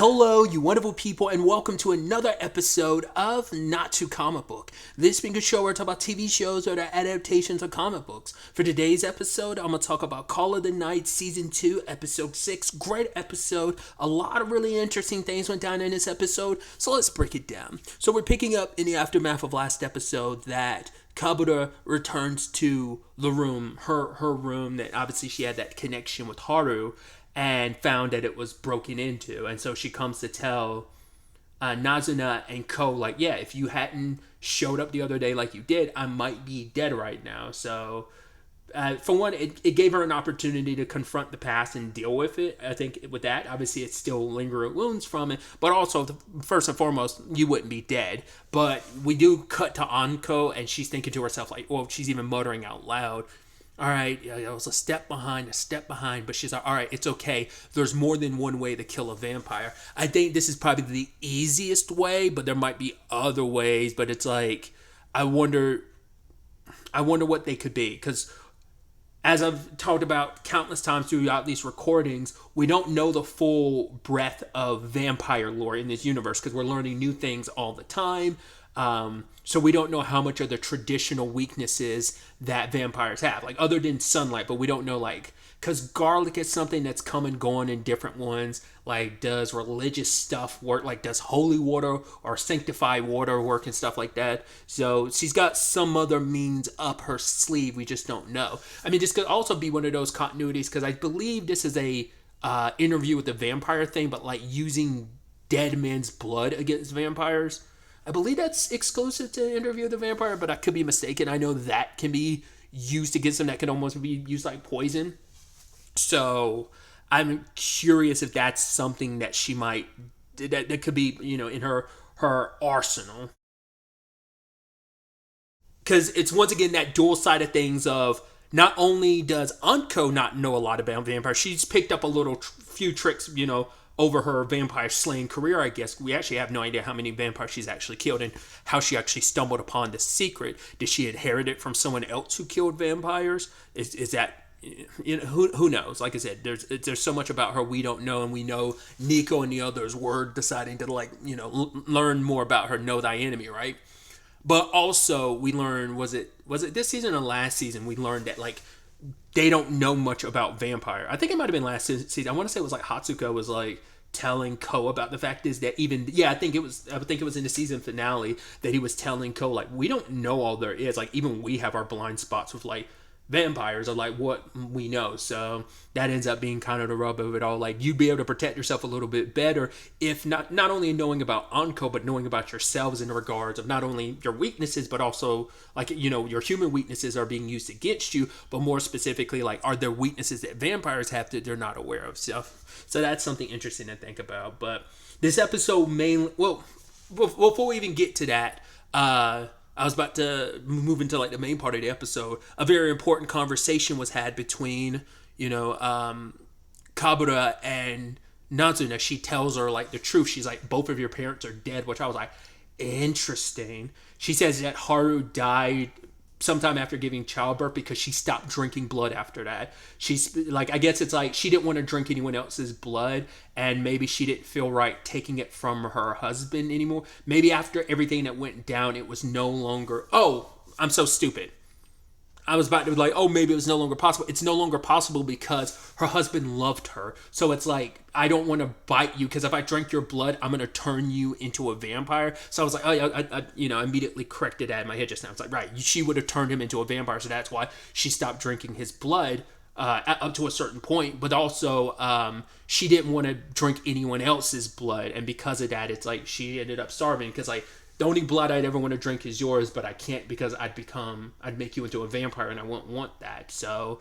Hello, you wonderful people, and welcome to another episode of Not Too Comic Book. This being a show where I talk about TV shows or their adaptations of comic books. For today's episode, I'm going to talk about Call of the Night Season 2, Episode 6. Great episode. A lot of really interesting things went down in this episode, so let's break it down. So we're picking up in the aftermath of last episode that Kabuto returns to the room, her room, that obviously she had that connection with Haru, and found that it was broken into. And so she comes to tell Nazuna and Ko, like, yeah, if you hadn't showed up the other day like you did, I might be dead right now. So for one, it gave her an opportunity to confront the past and deal with it. I think with that, obviously it's still lingering wounds from it, but also first and foremost, you wouldn't be dead. But we do cut to Anko, and she's thinking to herself, like, well, she's even muttering out loud, all right, it was a step behind. But she's like, all right, it's okay. There's more than one way to kill a vampire. I think this is probably the easiest way, but there might be other ways. But it's like, I wonder what they could be. Because as I've talked about countless times throughout these recordings, we don't know the full breadth of vampire lore in this universe because we're learning new things all the time. So we don't know how much of the traditional weaknesses that vampires have, like other than sunlight, but we don't know, like, because garlic is something that's come and gone in different ones. Like, does religious stuff work? Like, does holy water or sanctified water work and stuff like that? So she's got some other means up her sleeve. We just don't know. I mean, this could also be one of those continuities, because I believe this is a interview with the vampire thing, but like using dead men's blood against vampires. I believe that's exclusive to Interview with the Vampire, but I could be mistaken. I know that can be used against them. That can almost be used like poison. So I'm curious if that's something that she might, that could be, in her arsenal. Because it's once again that dual side of things of, not only does Anko not know a lot about vampires, she's picked up a few tricks, over her vampire slaying career. I guess we actually have no idea how many vampires she's actually killed and how she actually stumbled upon this secret. Did she inherit it from someone else who killed vampires? Is that, who knows? Like I said, there's so much about her we don't know, and we know Nico and the others were deciding to learn more about her. Know thy enemy, right? But also we learned, was it this season or last season, we learned that like they don't know much about vampire. I think it might have been last season. I want to say it was like Hatsuko was like telling Ko about the fact is that I think it was in the season finale that he was telling Ko, like, we don't know all there is. Like, even we have our blind spots with like vampires or like what we know. So that ends up being kind of the rub of it all. Like, you'd be able to protect yourself a little bit better if not only knowing about Anko, but knowing about yourselves in regards of not only your weaknesses, but also like, your human weaknesses are being used against you, but more specifically, like, are there weaknesses that vampires have that they're not aware of? So that's something interesting to think about. But this episode mainly, well, before we even get to that, I was about to move into like the main part of the episode. A very important conversation was had between, Kabura and Nazuna. She tells her like the truth. She's like, both of your parents are dead, which I was like, interesting. She says that Haru died sometime after giving childbirth because she stopped drinking blood after that. She's like, I guess it's like she didn't want to drink anyone else's blood, and maybe she didn't feel right taking it from her husband anymore. Maybe after everything that went down, it was no longer, I'm so stupid. I was about to be like, maybe it was no longer possible. It's no longer possible because her husband loved her. So it's like, I don't want to bite you because if I drink your blood, I'm going to turn you into a vampire. So I was like, I immediately corrected that in my head just now. It's like, right, she would have turned him into a vampire. So that's why she stopped drinking his blood up to a certain point. But also, she didn't want to drink anyone else's blood. And because of that, it's like she ended up starving because like, the only blood I'd ever want to drink is yours, but I can't because I'd make you into a vampire and I won't want that. So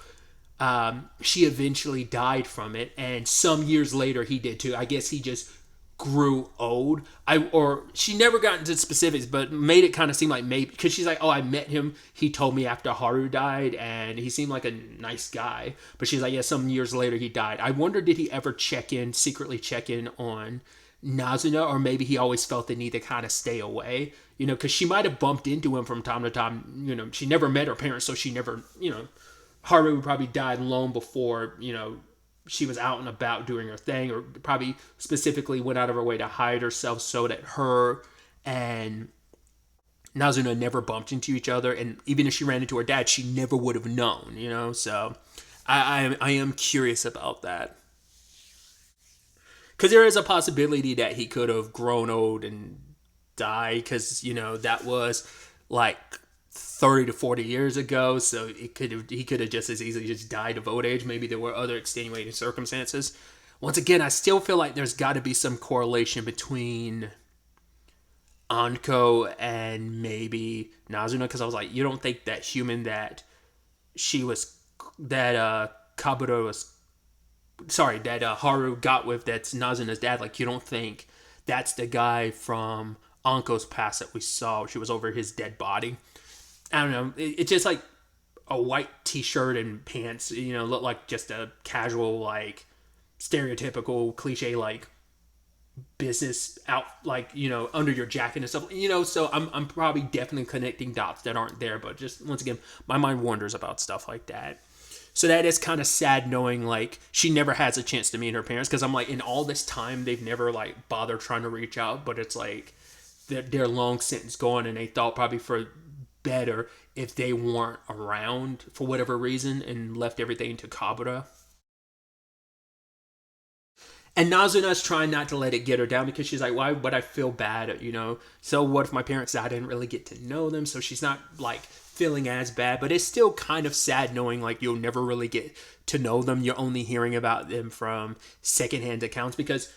she eventually died from it, and some years later he did too. I guess he just grew old. She never got into specifics, but made it kind of seem like maybe, because she's like, I met him. He told me after Haru died, and he seemed like a nice guy. But she's like, yeah, some years later he died. I wonder, did he ever secretly check in on Nazuna, or maybe he always felt the need to kind of stay away, because she might have bumped into him from time to time. She never met her parents, so she never, Haru probably died long before, she was out and about doing her thing, or probably specifically went out of her way to hide herself so that her and Nazuna never bumped into each other, and even if she ran into her dad, she never would have known, you know. So I am curious about that, because there is a possibility that he could have grown old and died, because that was like 30 to 40 years ago, so he could have just as easily just died of old age. Maybe there were other extenuating circumstances. Once again, I still feel like there's got to be some correlation between Anko and maybe Nazuna, because I was like, you don't think that human that Kaburo was, sorry, that Haru got with, that's Nazuna's dad, like, you don't think that's the guy from Anko's past that we saw? She was over his dead body. I don't know. It's just like a white t-shirt and pants, look like just a casual, like, stereotypical cliche, like, business out, like, under your jacket and stuff, so I'm probably definitely connecting dots that aren't there, but just once again, my mind wanders about stuff like that. So that is kind of sad, knowing like she never has a chance to meet her parents, because I'm like, in all this time they've never like bothered trying to reach out, but it's like they're long since gone, and they thought probably for better if they weren't around for whatever reason and left everything to Kabura. And Nazuna's trying not to let it get her down, because she's like, why would I feel bad, So what if my parents died? I didn't really get to know them. So she's not like feeling as bad, but it's still kind of sad knowing like you'll never really get to know them. You're only hearing about them from secondhand accounts, because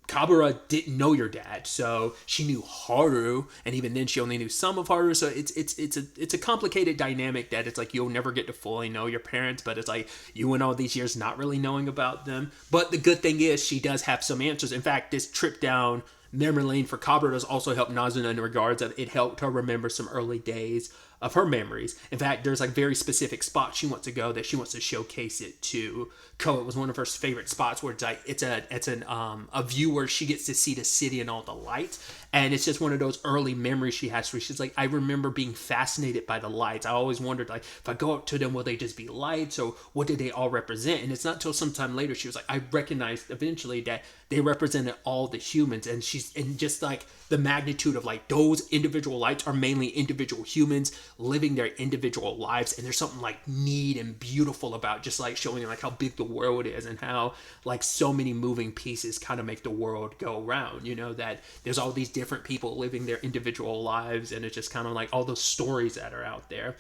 Kabura didn't know your dad, so she knew Haru, and even then she only knew some of Haru. So it's a complicated dynamic that it's like you'll never get to fully know your parents, but it's like you went all these years not really knowing about them. But the good thing is she does have some answers. In fact, this trip down memory lane for Kabura does also help Nazuna in regards of it helped her remember some early days of her memories. In fact, there's like very specific spots she wants to go that she wants to showcase it to Ko. It was one of her favorite spots where it's like it's a view where she gets to see the city and all the lights, and it's just one of those early memories she has where she's like, I remember being fascinated by the lights. I always wondered, like, if I go up to them, will they just be lights, or what do they all represent? And it's not till sometime later she was like, I recognized eventually that they represented all the humans, and just like the magnitude of like those individual lights are mainly individual humans living their individual lives, and there's something like neat and beautiful about just like showing like how big the world is, and how like so many moving pieces kind of make the world go round, that there's all these different people living their individual lives, and it's just kind of like all those stories that are out there.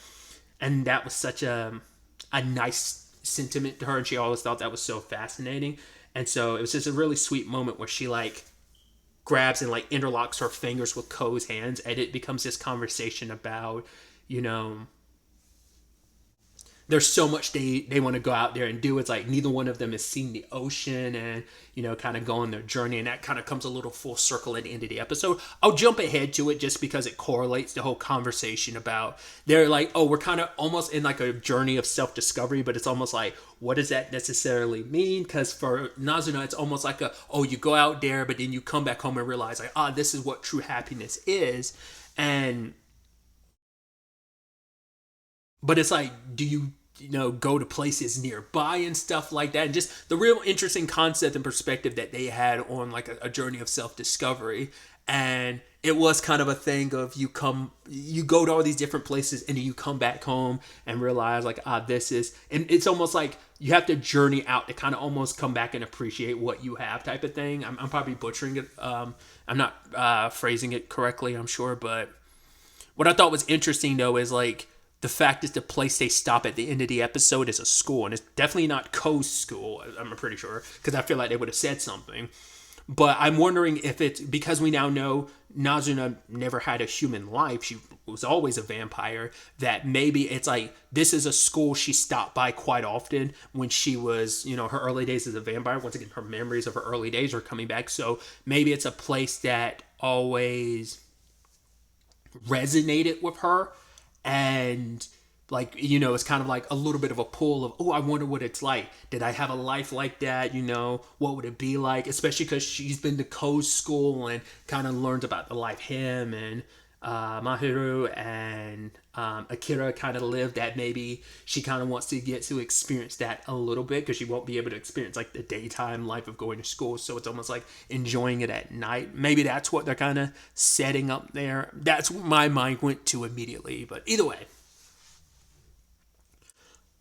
And that was such a nice sentiment to her, and she always thought that was so fascinating. And so it was just a really sweet moment where she like grabs and like interlocks her fingers with Ko's hands, and it becomes this conversation about, there's so much they want to go out there and do. It's like neither one of them has seen the ocean, and kind of go on their journey, and that kind of comes a little full circle at the end of the episode. I'll jump ahead to it just because it correlates the whole conversation about, they're like, oh, we're kind of almost in like a journey of self-discovery, but it's almost like, what does that necessarily mean? Because for Nazuna, it's almost like you go out there, but then you come back home and realize like, this is what true happiness is. But it's like, do you go to places nearby and stuff like that? And just the real interesting concept and perspective that they had on like a journey of self-discovery. And it was kind of a thing of you go to all these different places, and then you come back home and realize like, this is, and it's almost like you have to journey out to kind of almost come back and appreciate what you have, type of thing. I'm probably butchering it. I'm not phrasing it correctly, I'm sure. But what I thought was interesting though is like, the fact is the place they stop at the end of the episode is a school, and it's definitely not Ko's school, I'm pretty sure, because I feel like they would have said something. But I'm wondering if it's because we now know Nazuna never had a human life, she was always a vampire, that maybe it's like this is a school she stopped by quite often when she was, her early days as a vampire. Once again, her memories of her early days are coming back, so maybe it's a place that always resonated with her. And like, it's kind of like a little bit of a pull of, I wonder what it's like. Did I have a life like that? What would it be like? Especially because she's been to Ko's school and kind of learned about the life him and Mahiru and Akira kind of live, that maybe she kind of wants to get to experience that a little bit because she won't be able to experience like the daytime life of going to school. So it's almost like enjoying it at night. Maybe that's what they're kind of setting up there. That's what my mind went to immediately. But either way,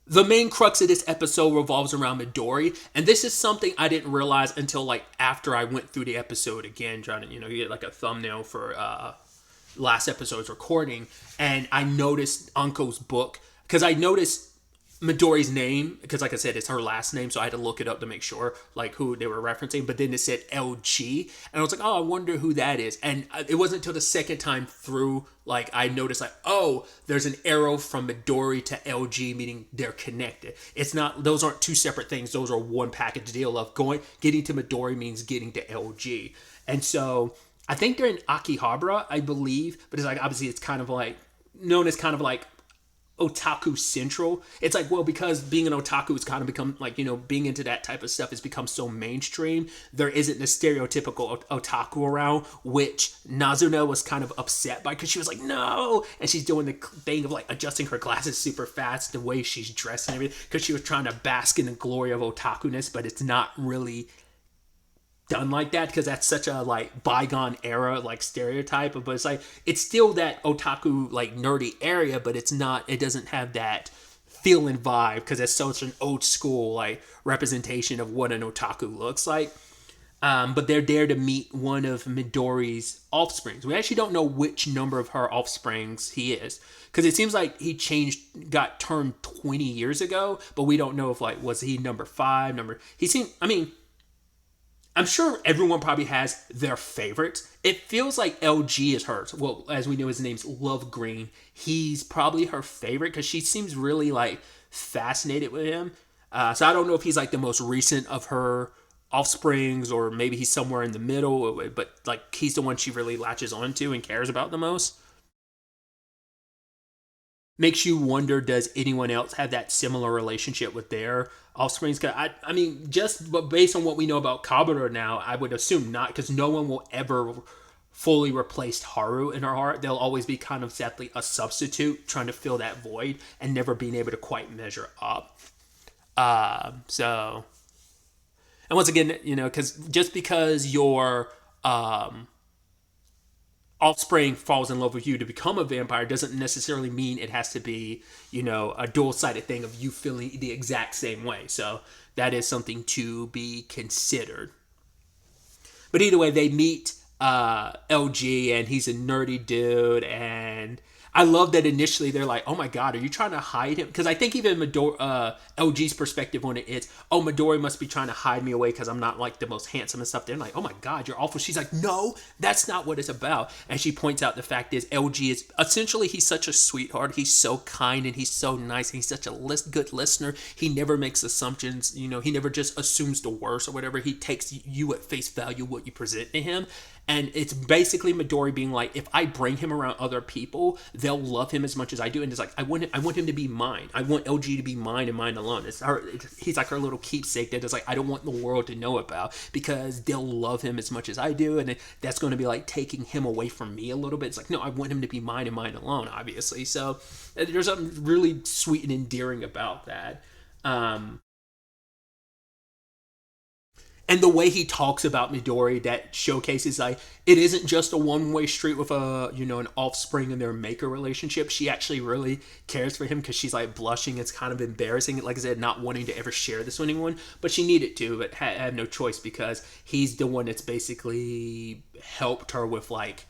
the main crux of this episode revolves around Midori, and this is something I didn't realize until like after I went through the episode again, trying to get like a thumbnail for last episode's recording, and I noticed Anko's book because I noticed Midori's name because, like I said, it's her last name, so I had to look it up to make sure like who they were referencing. But then it said LG, and I was like, oh, I wonder who that is. And it wasn't until the second time through like I noticed like, oh, there's an arrow from Midori to LG, meaning they're connected. It's not; those aren't two separate things. Those are one package deal of getting to Midori means getting to LG, and so. I think they're in Akihabara, I believe, but it's like obviously it's kind of like known as kind of like otaku central. It's like, well, because being an otaku has kind of become like, being into that type of stuff has become so mainstream. There isn't the stereotypical otaku around, which Nazuna was kind of upset by because she was like, no. And she's doing the thing of like adjusting her glasses super fast, the way she's dressed and everything, because she was trying to bask in the glory of otaku-ness, but it's not really done like that because that's such a like bygone era like stereotype, but it's like it's still that otaku like nerdy area, but it doesn't have that feel and vibe because it's such an old school like representation of what an otaku looks like. But they're there to meet one of Midori's offsprings. We actually don't know which number of her offsprings he is because it seems like got turned 20 years ago, but we don't know if like was he number 5 I'm sure everyone probably has their favorites. It feels like LG is hers. Well, as we know, his name's Love Green. He's probably her favorite because she seems really like fascinated with him. So I don't know if he's like the most recent of her offsprings or maybe he's somewhere in the middle, but like he's the one she really latches onto and cares about the most. Makes you wonder, does anyone else have that similar relationship with their offsprings? I mean, just but based on what we know about Kabuto now, I would assume not, because no one will ever fully replace Haru in her heart. They'll always be kind of sadly a substitute, trying to fill that void and never being able to quite measure up. So, and once again, because just because your offspring falls in love with you to become a vampire doesn't necessarily mean it has to be, a dual-sided thing of you feeling the exact same way. So that is something to be considered. But either way, they meet LG, and he's a nerdy dude, and I love that initially they're like, oh my god, are you trying to hide him? Because I think even LG's perspective on it is, oh, Midori must be trying to hide me away because I'm not like the most handsome and stuff. They're like, oh my god, you're awful. She's like, no, that's not what it's about. And she points out the fact is LG is essentially, he's such a sweetheart. He's so kind and he's so nice. And he's such a good listener. He never makes assumptions. He never just assumes the worst or whatever. He takes you at face value what you present to him. And it's basically Midori being like, if I bring him around other people, they'll love him as much as I do. And it's like, I want him to be mine. I want LG to be mine and mine alone. He's like her little keepsake that is like, I don't want the world to know about because they'll love him as much as I do. And that's going to be like taking him away from me a little bit. It's like, no, I want him to be mine and mine alone, obviously. So there's something really sweet and endearing about that. And the way he talks about Midori, that showcases like it isn't just a one-way street with an offspring and their maker relationship. She actually really cares for him because she's like blushing. It's kind of embarrassing, like I said, not wanting to ever share this with anyone, but she needed to, but had no choice because he's the one that's basically helped her with like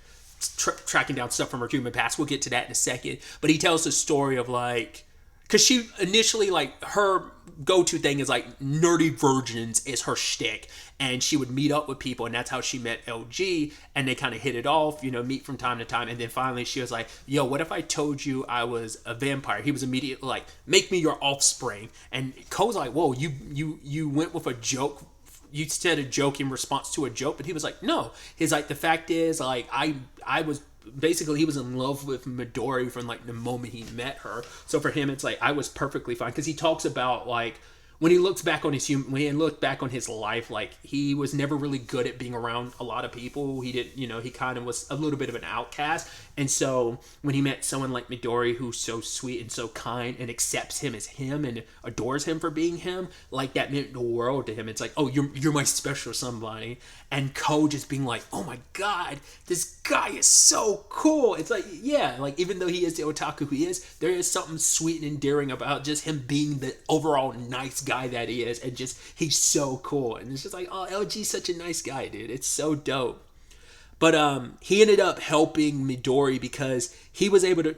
tracking down stuff from her human past. We'll get to that in a second, but he tells the story of like. Because she initially, like, her go-to thing is, like, nerdy virgins is her shtick. And she would meet up with people, and that's how she met LG. And they kind of hit it off, meet from time to time. And then finally she was like, yo, what if I told you I was a vampire? He was immediately like, make me your offspring. And Cole's like, whoa, you went with a joke. You said a joke in response to a joke. But he was like, no. He's like, the fact is, like, I was... Basically, he was in love with Midori from like the moment he met her. So for him, it's like I was perfectly fine because he talks about like when he looks back on when he looked back on his life, like he was never really good at being around a lot of people. He didn't, he kind of was a little bit of an outcast. And so when he met someone like Midori, who's so sweet and so kind and accepts him as him and adores him for being him, like that meant the world to him. It's like, oh, you're my special somebody. And Ko just being like, oh my God, this guy is so cool. It's like, yeah, like even though he is the otaku he is, there is something sweet and endearing about just him being the overall nice guy that he is, and just he's so cool. And it's just like, oh, LG's such a nice guy, dude. It's so dope. But he ended up helping Midori because he was able to,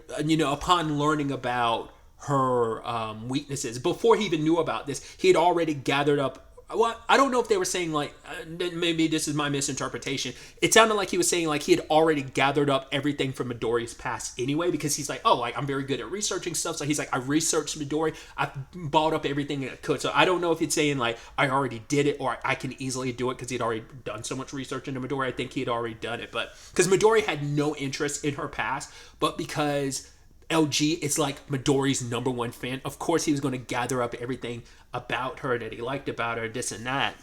upon learning about her weaknesses, before he even knew about this, he had already gathered up. Well, I don't know if they were saying like, maybe this is my misinterpretation. It sounded like he was saying like he had already gathered up everything from Midori's past anyway, because he's like, oh, like I'm very good at researching stuff. So he's like, I researched Midori. I bought up everything I could. So I don't know if it's saying like I already did it or I can easily do it because he'd already done so much research into Midori. I think he had already done it, but because Midori had no interest in her past, but because LG is like Midori's number one fan, of course he was going to gather up everything about her that he liked about her, this and that.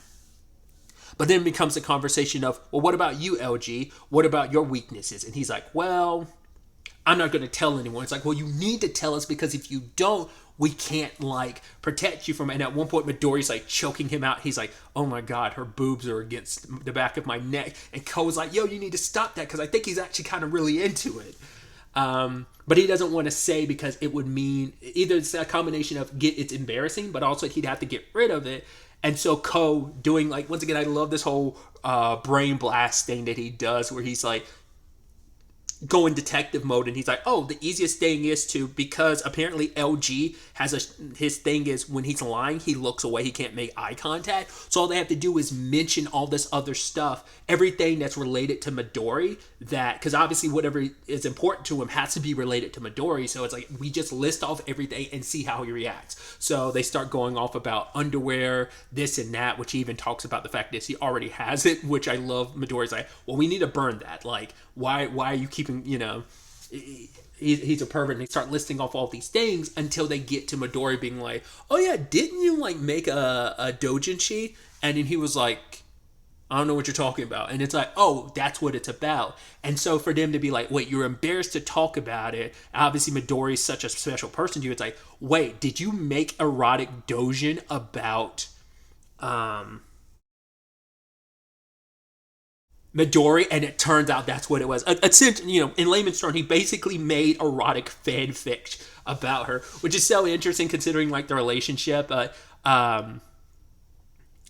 But then becomes a conversation of, well, what about you, LG? What about your weaknesses? And he's like, well, I'm not going to tell anyone. It's like, well, you need to tell us, because if you don't, we can't like protect you from it. And at one point Midori's like choking him out. He's like, oh my God, her boobs are against the back of my neck. And Ko's like, yo, you need to stop that, because I think he's actually kind of really into it. But he doesn't want to say, because it would mean either it's a combination of it's embarrassing, but also he'd have to get rid of it. And so Ko doing like, once again, I love this whole brain blast thing that he does where he's like going detective mode, and he's like, oh, the easiest thing is to, because apparently LG has his thing is when he's lying, he looks away, he can't make eye contact, so all they have to do is mention all this other stuff, everything that's related to Midori, that, because obviously whatever is important to him has to be related to Midori, so it's like we just list off everything and see how he reacts. So they start going off about underwear, this and that, which he even talks about the fact that he already has it, which I love. Midori's like, well, we need to burn that, like why are you keeping, he's a pervert, and they start listing off all these things until they get to Midori being like, oh yeah, didn't you like make a doujinshi? And then he was like, I don't know what you're talking about. And it's like, oh, that's what it's about. And so for them to be like, wait, you're embarrassed to talk about it. Obviously Midori's such a special person to you. It's like, wait, did you make erotic doujin about Midori? And it turns out that's what it was. Essentially, in layman's terms, he basically made erotic fanfic about her, which is so interesting considering like the relationship.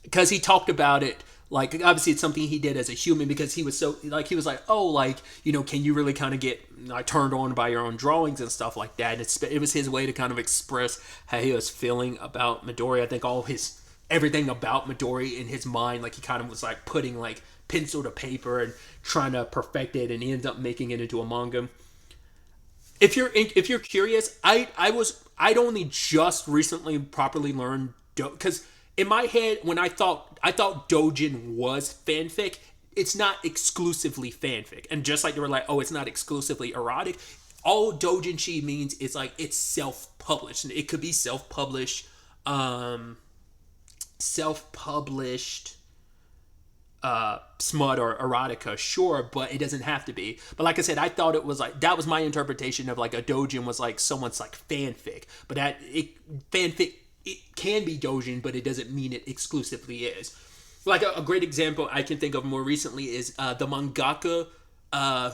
Because he talked about it, like obviously it's something he did as a human, because he was so like, he was like, oh, like, can you really kind of get like turned on by your own drawings and stuff like that. And it was his way to kind of express how he was feeling about Midori. I think everything about Midori in his mind, like he kind of was like putting like pencil to paper and trying to perfect it, and he ends up making it into a manga. If you're curious, I'd only just recently properly learned, because in my head when I thought doujin was fanfic, it's not exclusively fanfic. And just like they were like, oh, it's not exclusively erotic, all doujinshi means is like it's self-published, and it could be self-published smut or erotica, sure, but it doesn't have to be. But like I said, I thought it was like, that was my interpretation of like a doujin was like someone's like fanfic, but fanfic, it can be doujin, but it doesn't mean it exclusively is. Like a great example I can think of more recently is the mangaka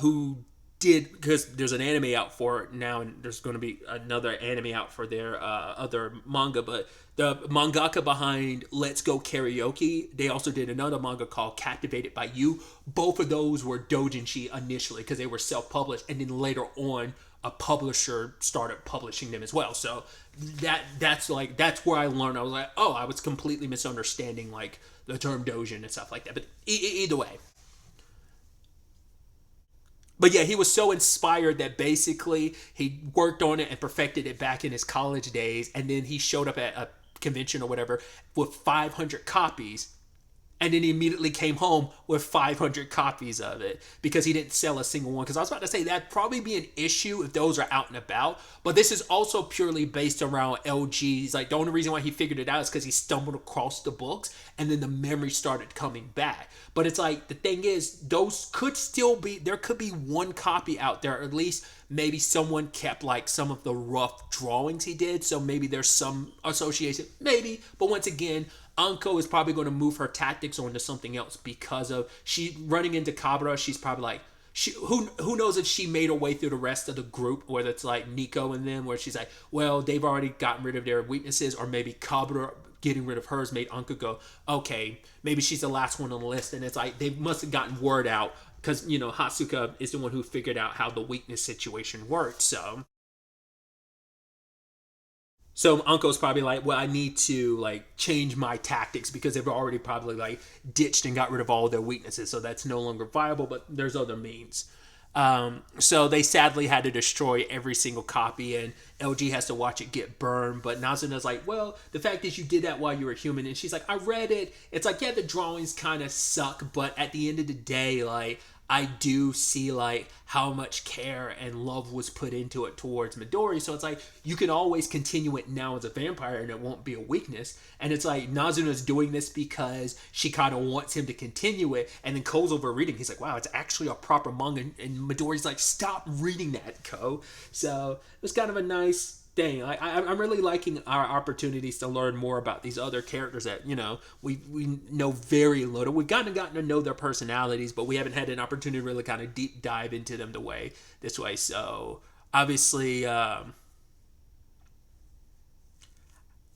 who did, because there's an anime out for it now, and there's going to be another anime out for their other manga, but the mangaka behind Let's Go Karaoke, they also did another manga called Captivated by You. Both of those were doujinshi initially because they were self-published, and then later on a publisher started publishing them as well. So that's where I learned. I was like, oh, I was completely misunderstanding like the term doujin and stuff like that. But either way. But yeah, he was so inspired that basically he worked on it and perfected it back in his college days. And then he showed up at a convention or whatever with 500 copies. and then he immediately came home with 500 copies of it because he didn't sell a single one. Because I was about to say that'd probably be an issue if those are out and about, but this is also purely based around LG's. Like, the only reason why he figured it out is because he stumbled across the books and then the memory started coming back. But it's like, the thing is, those could still be, there could be one copy out there, or at least maybe someone kept like some of the rough drawings he did, so maybe there's some association, maybe. But once again, Anko is probably going to move her tactics onto something else because of she running into Kabura. She's probably like, who knows if she made her way through the rest of the group, whether it's like Nico and them, where she's like, well, they've already gotten rid of their weaknesses, or maybe Kabura getting rid of hers made Anko go, okay, maybe she's the last one on the list. And it's like they must have gotten word out because, you know, Hatsuka is the one who figured out how the weakness situation worked. So Anko's probably like, well, I need to like change my tactics because they've already probably like ditched and got rid of all their weaknesses. So that's no longer viable, but there's other means. So they sadly had to destroy every single copy, and LG has to watch it get burned. But Nazuna's like, well, the fact is you did that while you were human. And she's like, I read it. It's like, yeah, the drawings kind of suck, but at the end of the day, like, I do see like how much care and love was put into it towards Midori. So it's like, you can always continue it now as a vampire and it won't be a weakness. And it's like, Nazuna's doing this because she kind of wants him to continue it. And then Ko's over reading. He's like, wow, it's actually a proper manga. And Midori's like, stop reading that, Ko. So it's kind of a nice thing. I'm really liking our opportunities to learn more about these other characters that, you know, we know very little. We've gotten to know their personalities, but we haven't had an opportunity to really kind of deep dive into them this way. So obviously, I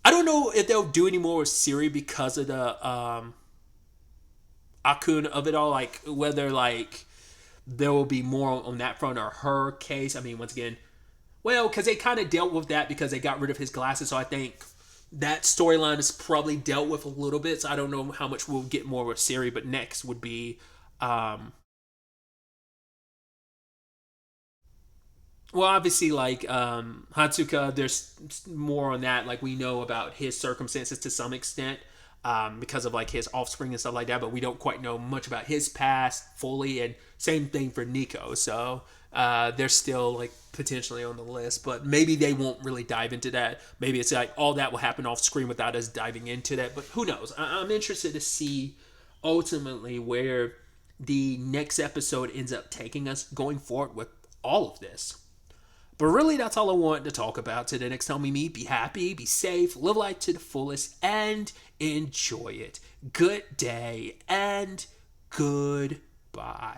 don't know if they'll do any more with Siri because of the Akun of it all. Like, whether like there will be more on that front or her case. I mean, once again, well, because they kind of dealt with that because they got rid of his glasses. So I think that storyline is probably dealt with a little bit. So I don't know how much we'll get more with Siri. But next would be, well, obviously, like Hatsuka, there's more on that. Like, we know about his circumstances to some extent because of like his offspring and stuff like that. But we don't quite know much about his past fully. And same thing for Nico. So they're still like potentially on the list, but maybe they won't really dive into that. Maybe it's like all that will happen off screen without us diving into that, but who knows. I'm interested to see ultimately where the next episode ends up taking us going forward with all of this. But really, that's all I wanted to talk about today. Next time we meet, be happy, be safe, live life to the fullest, and enjoy it. Good day and goodbye.